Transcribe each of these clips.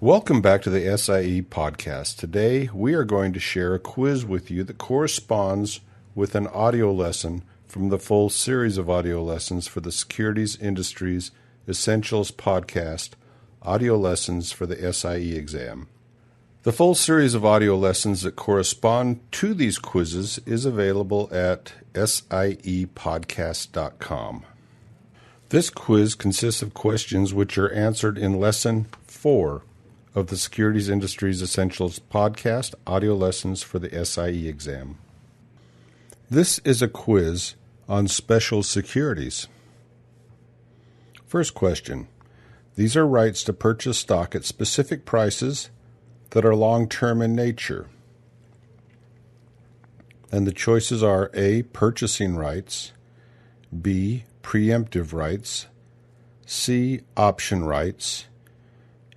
Welcome back to the SIE podcast. Today we are going to share a quiz with you that corresponds with an audio lesson from the full series of audio lessons for the Securities Industries Essentials podcast, audio lessons for the SIE exam. The full series of audio lessons that correspond to these quizzes is available at siepodcast.com. This quiz consists of questions which are answered in Lesson 4 of the Securities Industries Essentials podcast, audio lessons for the SIE exam. This is a quiz on special securities. First question. These are rights to purchase stock at specific prices that are long-term in nature. And the choices are A, purchasing rights, B, preemptive rights, C, option rights,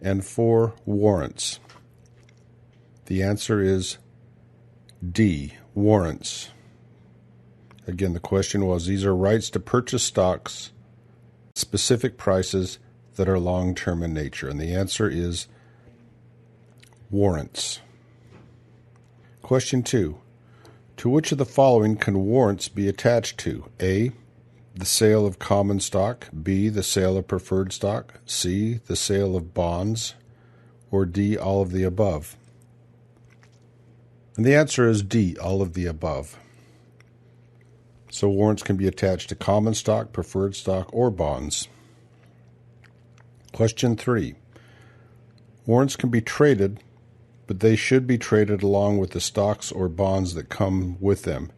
and 4, warrants. The answer is D, warrants. Again, the question was, these are rights to purchase stocks at specific prices that are long-term in nature. And the answer is warrants. Question 2. To which of the following can warrants be attached to? A, the sale of common stock, B, the sale of preferred stock, C, the sale of bonds, or D, all of the above? And the answer is D, all of the above. So warrants can be attached to common stock, preferred stock, or bonds. Question 3. Warrants can be traded, but they should be traded along with the stocks or bonds that come with them.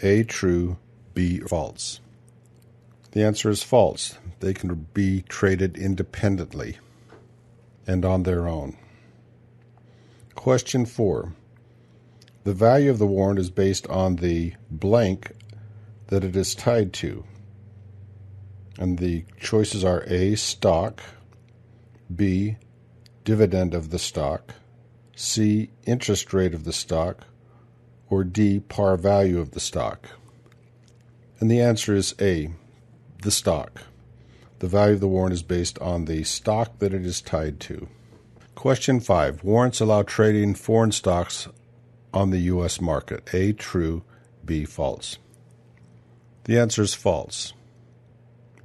A, true, B, false. The answer is false. They can be traded independently and on their own. Question 4. The value of the warrant is based on the blank that it is tied to. And the choices are A, stock, B, dividend of the stock, C, interest rate of the stock, or D, par value of the stock. And the answer is A, the stock. The value of the warrant is based on the stock that it is tied to. Question 5. Warrants allow trading foreign stocks on the U.S. market. A, true, B, false. The answer is false.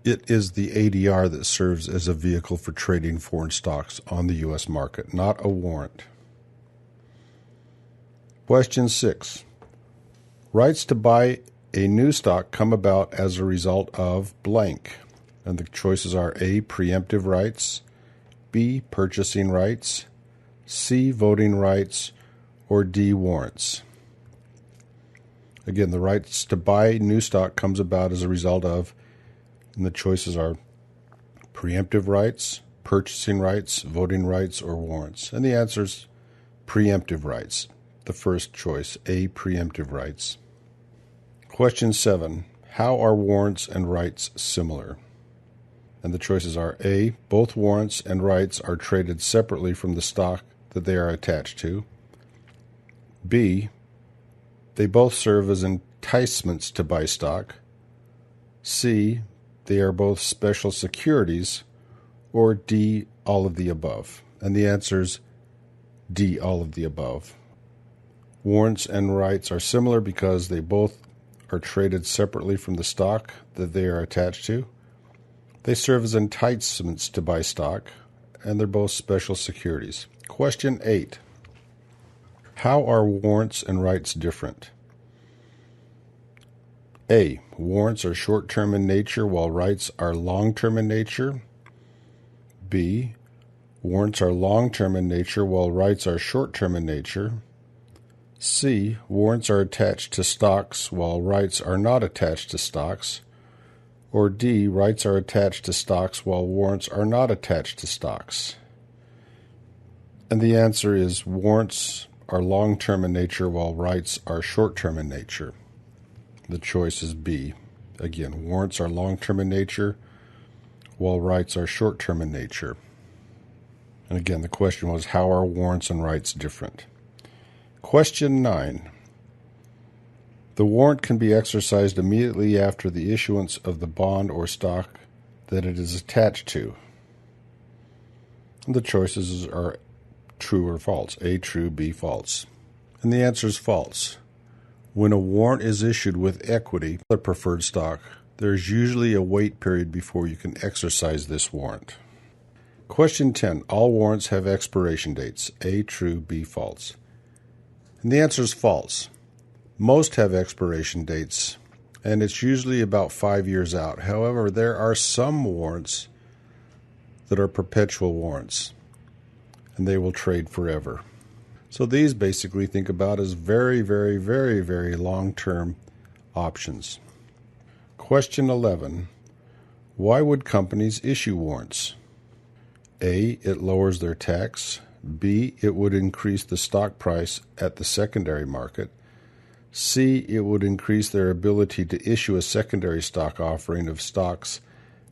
It is the ADR that serves as a vehicle for trading foreign stocks on the U.S. market, not a warrant. Question 6. Rights to buy a new stock come about as a result of blank. And the choices are A, preemptive rights, B, purchasing rights, C, voting rights, or D, warrants. Again, the rights to buy new stock comes about as a result of, and the choices are preemptive rights, purchasing rights, voting rights, or warrants. And the answer is preemptive rights. The first choice, A, preemptive rights. Question 7. How are warrants and rights similar? And the choices are A, both warrants and rights are traded separately from the stock that they are attached to. B, they both serve as enticements to buy stock. C, they are both special securities. Or D, all of the above. And the answer is D, all of the above. Warrants and rights are similar because they both are traded separately from the stock that they are attached to. They serve as enticements to buy stock, and they're both special securities. Question 8. How are warrants and rights different? A, warrants are short-term in nature while rights are long-term in nature. B, warrants are long-term in nature while rights are short-term in nature. C, warrants are attached to stocks while rights are not attached to stocks. Or D, rights are attached to stocks while warrants are not attached to stocks. And the answer is warrants are long-term in nature while rights are short-term in nature. The choice is B. Again, warrants are long-term in nature while rights are short-term in nature. And again, the question was, how are warrants and rights different? Question 9. The warrant can be exercised immediately after the issuance of the bond or stock that it is attached to. And the choices are true or false. A, true, B, false. And the answer is false. When a warrant is issued with equity, the preferred stock, there's usually a wait period before you can exercise this warrant. Question 10. All warrants have expiration dates. A, true, B, false. And the answer is false. Most have expiration dates, and it's usually about 5 years out. However, there are some warrants that are perpetual warrants, and they will trade forever. So these basically think about as very, very, very, very long-term options. Question 11. Why would companies issue warrants? A, it lowers their tax. B, it would increase the stock price at the secondary market. C, it would increase their ability to issue a secondary stock offering of stocks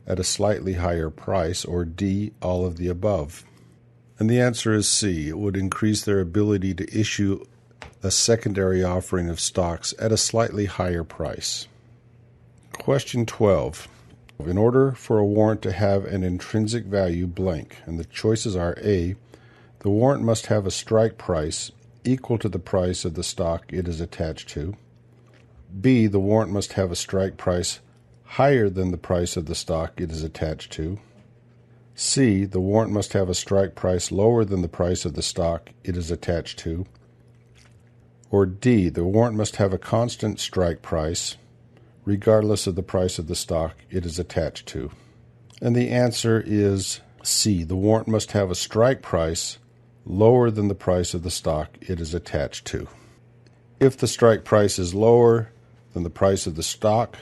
at a slightly higher price. Or D, all of the above. And the answer is C. It would increase their ability to issue a secondary offering of stocks at a slightly higher price. Question 12. In order for a warrant to have an intrinsic value blank, and the choices are A, the warrant must have a strike price equal to the price of the stock it is attached to. B, the warrant must have a strike price higher than the price of the stock it is attached to. C, the warrant must have a strike price lower than the price of the stock it is attached to. Or D, the warrant must have a constant strike price regardless of the price of the stock it is attached to. And the answer is C, the warrant must have a strike price lower than the price of the stock it is attached to. If the strike price is lower than the price of the stock,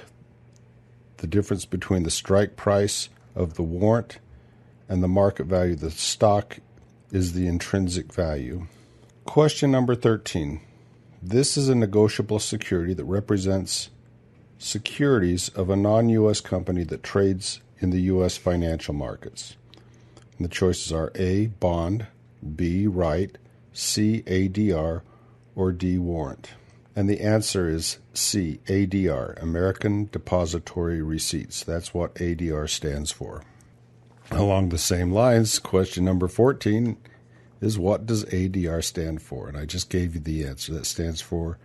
the difference between the strike price of the warrant and the market value of the stock is the intrinsic value. Question number 13. This is a negotiable security that represents securities of a non-U.S. company that trades in the U.S. financial markets. And the choices are A, bond, B, right, C, ADR, or D, warrant. And the answer is C, ADR, American Depository Receipts. That's what ADR stands for. Along the same lines, question number 14 is, what does ADR stand for? And I just gave you the answer. That stands for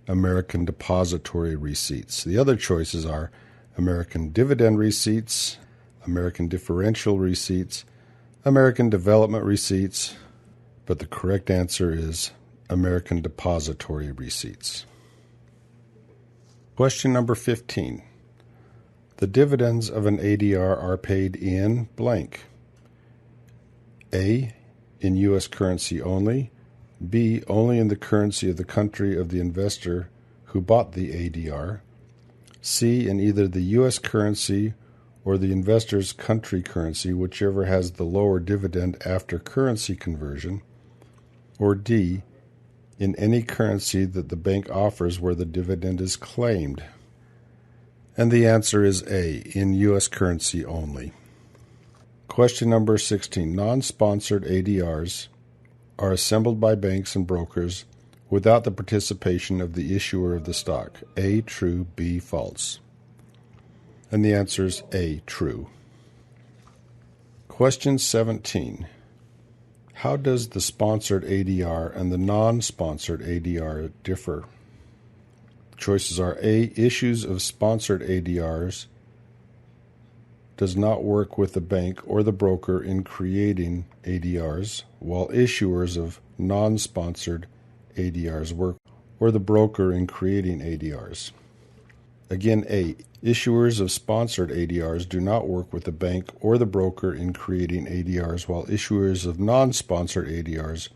American Depository Receipts. The other choices are American Dividend Receipts, American Differential Receipts, American Development Receipts, but the correct answer is American Depository Receipts. Question number 15. The dividends of an ADR are paid in blank. A, in U.S. currency only. B, only in the currency of the country of the investor who bought the ADR. C, in either the U.S. currency or the investor's country currency, whichever has the lower dividend after currency conversion. Or D, in any currency that the bank offers where the dividend is claimed. And the answer is A, in U.S. currency only. Question number 16. Non-sponsored ADRs are assembled by banks and brokers without the participation of the issuer of the stock. A, true, B, false. And the answer is A, true. Question 17. How does the sponsored ADR and the non-sponsored ADR differ? Choices are A, issues of sponsored ADRs does not work with the bank or the broker in creating ADRs, while issuers of non-sponsored ADRs work or the broker in creating ADRs. Again, A, issuers of sponsored ADRs do not work with the bank or the broker in creating ADRs, while issuers of non-sponsored ADRs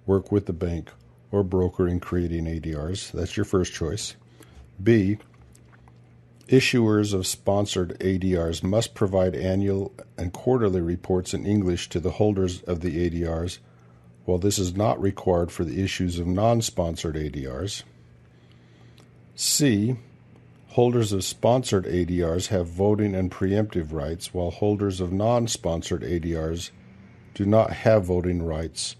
work with the bank or broker in creating ADRs. That's your first choice. B, issuers of sponsored ADRs must provide annual and quarterly reports in English to the holders of the ADRs, while this is not required for the issues of non-sponsored ADRs. C, holders of sponsored ADRs have voting and preemptive rights, while holders of non-sponsored ADRs do not have voting rights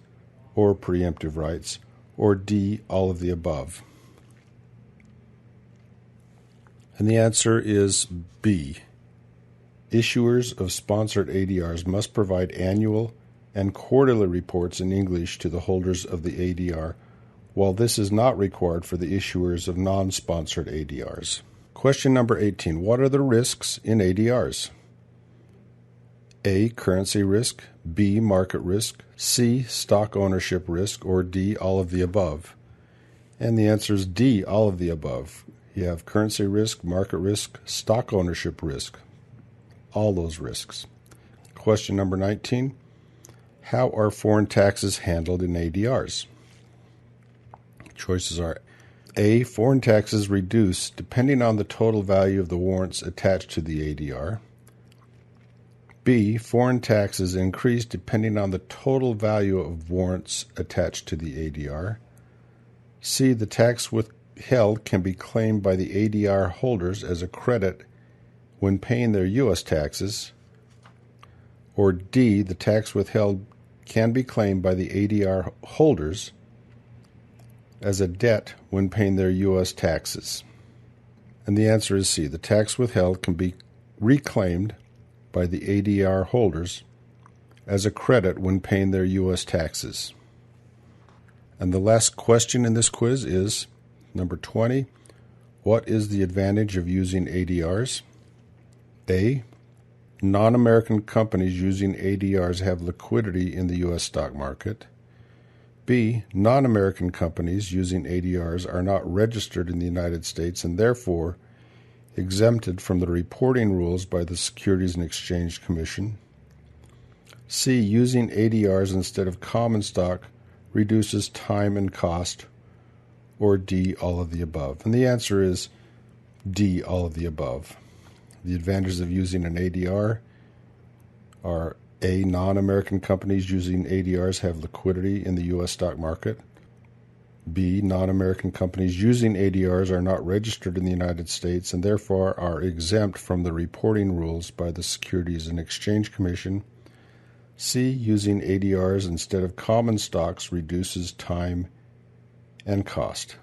or preemptive rights. Or D, all of the above. And the answer is B. Issuers of sponsored ADRs must provide annual and quarterly reports in English to the holders of the ADR, while this is not required for the issuers of non-sponsored ADRs. Question number 18. What are the risks in ADRs? A. Currency risk, B. Market risk, C. Stock ownership risk, or D. All of the above. And the answer is D. All of the above. You have currency risk, market risk, stock ownership risk. All those risks. Question number 19. How are foreign taxes handled in ADRs? Choices are A. Foreign taxes reduce depending on the total value of the warrants attached to the ADR. B. Foreign taxes increase depending on the total value of warrants attached to the ADR. C. The tax withheld can be claimed by the ADR holders as a credit when paying their U.S. taxes. Or D. The tax withheld can be claimed by the ADR holders as a debt when paying their U.S. taxes. And the answer is C. The tax withheld can be reclaimed by the ADR holders as a credit when paying their U.S. taxes. And the last question in this quiz is number 20. What is the advantage of using ADRs? A. Non-American companies using ADRs have liquidity in the U.S. stock market. B. Non-American companies using ADRs are not registered in the United States and therefore exempted from the reporting rules by the Securities and Exchange Commission. C. Using ADRs instead of common stock reduces time and cost. Or D. All of the above. And the answer is D. All of the above. The advantages of using an ADR are A. Non-American companies using ADRs have liquidity in the U.S. stock market. B. Non-American companies using ADRs are not registered in the United States and therefore are exempt from the reporting rules by the Securities and Exchange Commission. C. Using ADRs instead of common stocks reduces time and cost.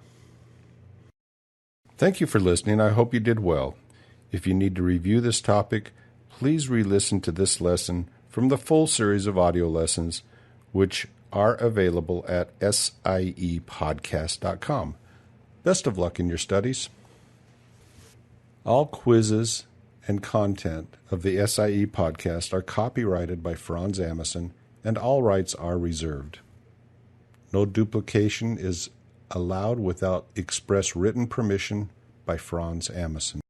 Thank you for listening. I hope you did well. If you need to review this topic, please re-listen to this lesson from the full series of audio lessons, which are available at siepodcast.com. Best of luck in your studies. All quizzes and content of the SIE podcast are copyrighted by Franz Amison, and all rights are reserved. No duplication is allowed without express written permission by Franz Amison.